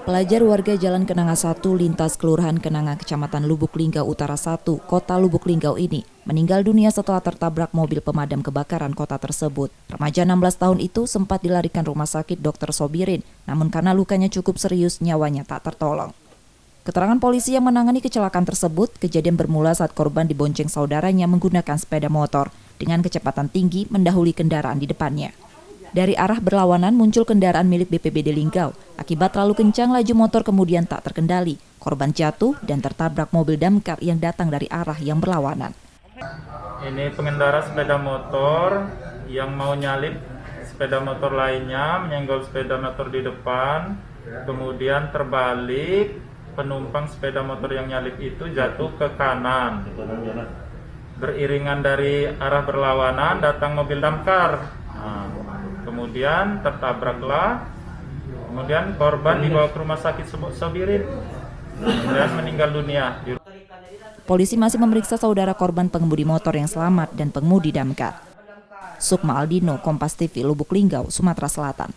Pelajar warga Jalan Kenanga 1 lintas Kelurahan Kenanga, Kecamatan Lubuk Linggau Utara 1, Kota Lubuk Linggau ini meninggal dunia setelah tertabrak mobil pemadam kebakaran kota tersebut. Remaja 16 tahun itu sempat dilarikan rumah sakit Dr. Sobirin, namun karena lukanya cukup serius, nyawanya tak tertolong. Keterangan polisi yang menangani kecelakaan tersebut, kejadian bermula saat korban dibonceng saudaranya menggunakan sepeda motor dengan kecepatan tinggi mendahului kendaraan di depannya. Dari arah berlawanan muncul kendaraan milik BPBD Linggau. Akibat terlalu kencang, laju motor kemudian tak terkendali. Korban jatuh dan tertabrak mobil damkar yang datang dari arah yang berlawanan. Ini pengendara sepeda motor yang mau nyalip sepeda motor lainnya, menyenggol sepeda motor di depan, kemudian terbalik, penumpang sepeda motor yang nyalip itu jatuh ke kanan. Beriringan dari arah berlawanan datang mobil damkar. Kemudian tertabraklah, kemudian korban dibawa ke rumah sakit Sobirin, kemudian meninggal dunia. Polisi masih memeriksa saudara korban pengemudi motor yang selamat dan pengemudi damkar. Sukma Aldino, Kompas TV, Lubuk Linggau, Sumatera Selatan.